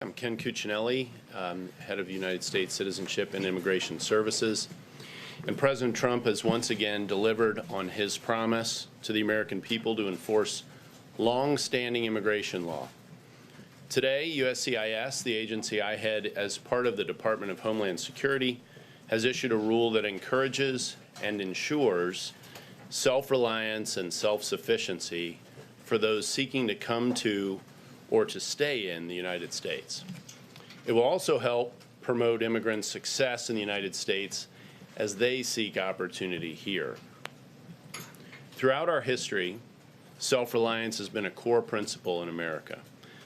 I'm Ken Cuccinelli, head of United States Citizenship and Immigration Services. And President Trump has once again delivered on his promise to the American people to enforce long-standing immigration law. Today, USCIS, the agency I head as part of the Department of Homeland Security, has issued a rule that encourages and ensures self-reliance and self-sufficiency for those seeking to come to or to stay in the United States. It will also help promote immigrants' success in the United States as they seek opportunity here. Throughout our history, self-reliance has been a core principle in America.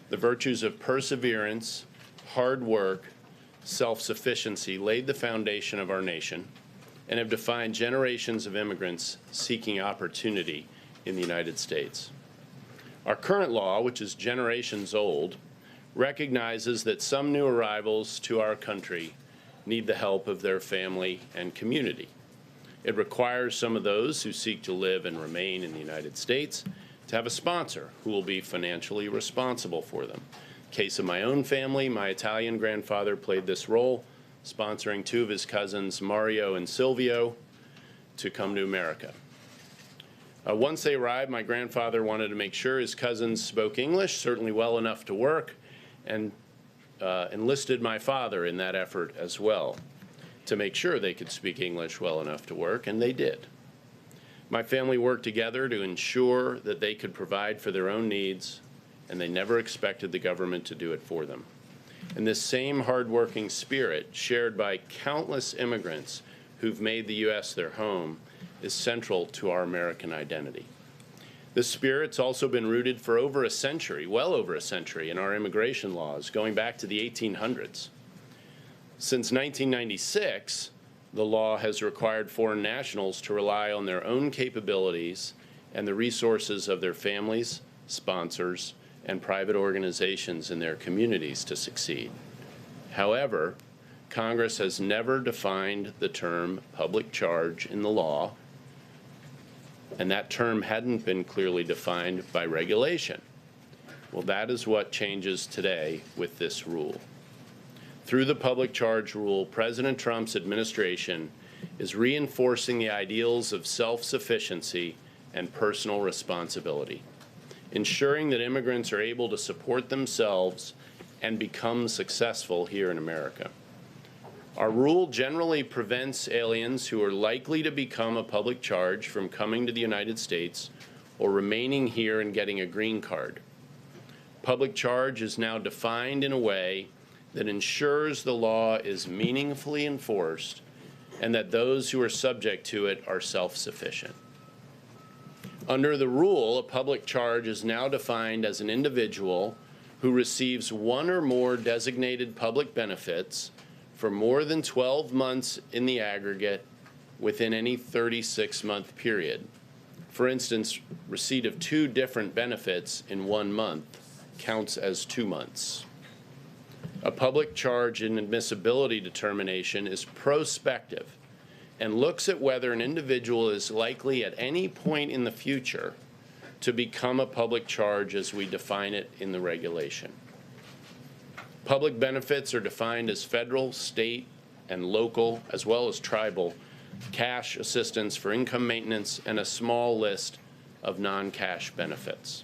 The virtues of perseverance, hard work, self-sufficiency laid the foundation of our nation and have defined generations of immigrants seeking opportunity in the United States. Our current law, which is generations old, recognizes that some new arrivals to our country need the help of their family and community. It requires some of those who seek to live and remain in the United States to have a sponsor who will be financially responsible for them. Case of my own family, my Italian grandfather played this role, sponsoring two of his cousins, Mario and Silvio, to come to America. Once they arrived, my grandfather wanted to make sure his cousins spoke English, certainly well enough to work, and enlisted my father in that effort as well to make sure they could speak English well enough to work, and they did. My family worked together to ensure that they could provide for their own needs, and they never expected the government to do it for them. And this same hardworking spirit, shared by countless immigrants who've made the U.S. their home, is central to our American identity. This spirit's also been rooted for over a century, well over a century, in our immigration laws, going back to the 1800s. Since 1996, the law has required foreign nationals to rely on their own capabilities and the resources of their families, sponsors, and private organizations in their communities to succeed. However, Congress has never defined the term public charge in the law, and that term hadn't been clearly defined by regulation. Well, that is what changes today with this rule. Through the public charge rule, President Trump's administration is reinforcing the ideals of self-sufficiency and personal responsibility, ensuring that immigrants are able to support themselves and become successful here in America. Our rule generally prevents aliens who are likely to become a public charge from coming to the United States or remaining here and getting a green card. Public charge is now defined in a way that ensures the law is meaningfully enforced and that those who are subject to it are self-sufficient. Under the rule, a public charge is now defined as an individual who receives one or more designated public benefits for more than 12 months in the aggregate within any 36-month period. For instance, receipt of two different benefits in 1 month counts as 2 months. A public charge and admissibility determination is prospective and looks at whether an individual is likely at any point in the future to become a public charge as we define it in the regulation. Public benefits are defined as federal, state, and local, as well as tribal, cash assistance for income maintenance and a small list of non-cash benefits.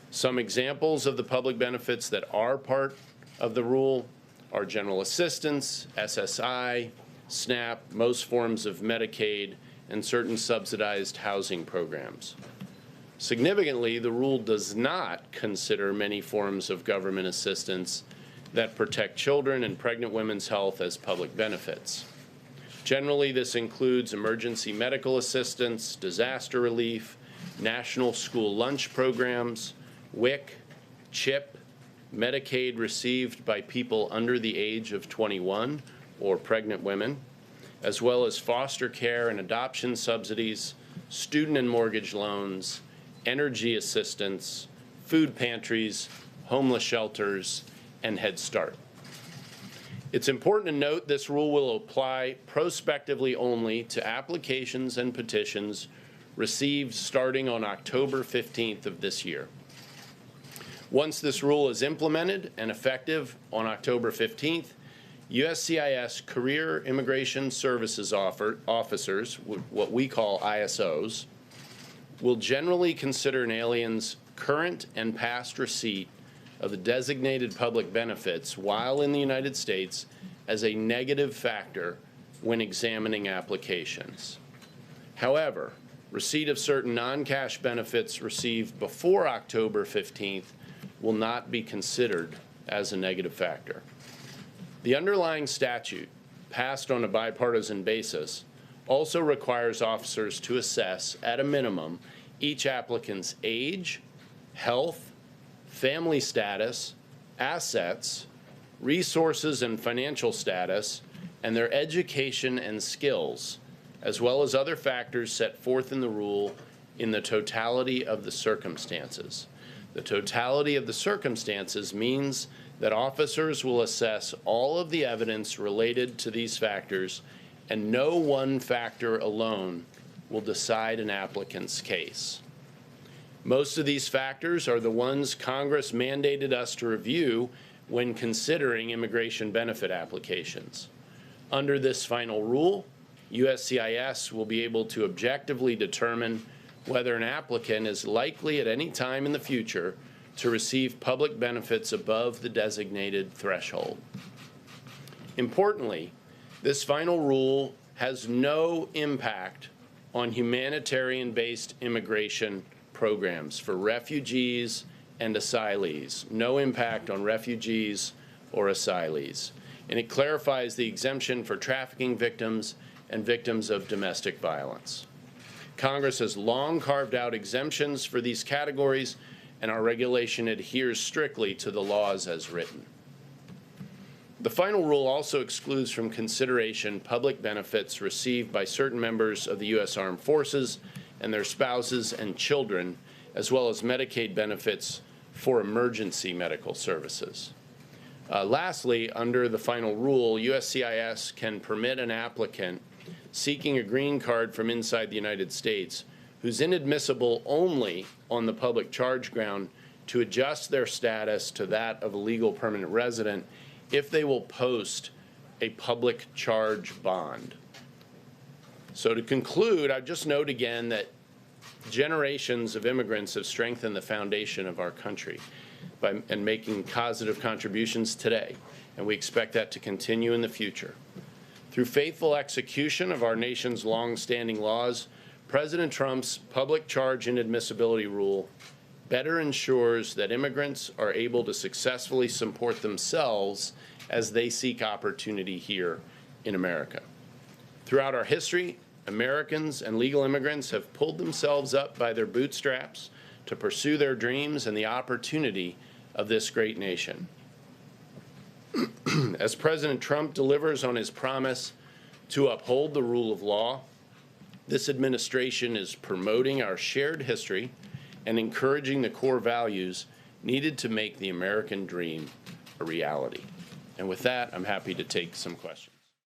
Some examples of the public benefits that are part of the rule are general assistance, SSI, SNAP, most forms of Medicaid, and certain subsidized housing programs. Significantly, the rule does not consider many forms of government assistance that protect children and pregnant women's health as public benefits. Generally, this includes emergency medical assistance, disaster relief, national school lunch programs, WIC, CHIP, Medicaid received by people under the age of 21 or pregnant women, as well as foster care and adoption subsidies, student and mortgage loans, energy assistance, food pantries, homeless shelters, and Head Start. It's important to note this rule will apply prospectively only to applications and petitions received starting on October 15th of this year. Once this rule is implemented and effective on October 15th, USCIS Career Immigration Services officers, what we call ISOs, will generally consider an alien's current and past receipt of the designated public benefits while in the United States as a negative factor when examining applications. However, receipt of certain non-cash benefits received before October 15th will not be considered as a negative factor. The underlying statute, passed on a bipartisan basis, also requires officers to assess, at a minimum, each applicant's age, health, family status, assets, resources and financial status, and their education and skills, as well as other factors set forth in the rule in the totality of the circumstances. The totality of the circumstances means that officers will assess all of the evidence related to these factors, and no one factor alone will decide an applicant's case. Most of these factors are the ones Congress mandated us to review when considering immigration benefit applications. Under this final rule, USCIS will be able to objectively determine whether an applicant is likely at any time in the future to receive public benefits above the designated threshold. Importantly, this final rule has no impact on humanitarian-based immigration programs for refugees and asylees. No impact on refugees or asylees. And it clarifies the exemption for trafficking victims and victims of domestic violence. Congress has long carved out exemptions for these categories, and our regulation adheres strictly to the laws as written. The final rule also excludes from consideration public benefits received by certain members of the U.S. Armed Forces and their spouses and children, as well as Medicaid benefits for emergency medical services. Lastly, under the final rule, USCIS can permit an applicant seeking a green card from inside the United States who's inadmissible only on the public charge ground to adjust their status to that of a legal permanent resident if they will post a public charge bond. So to conclude, I just note again that generations of immigrants have strengthened the foundation of our country and making positive contributions today, and we expect that to continue in the future. Through faithful execution of our nation's long-standing laws, President Trump's public charge inadmissibility rule better ensures that immigrants are able to successfully support themselves as they seek opportunity here in America. Throughout our history, Americans and legal immigrants have pulled themselves up by their bootstraps to pursue their dreams and the opportunity of this great nation. As President Trump delivers on his promise to uphold the rule of law, this administration is promoting our shared history and encouraging the core values needed to make the American dream a reality. And with that, I'm happy to take some questions.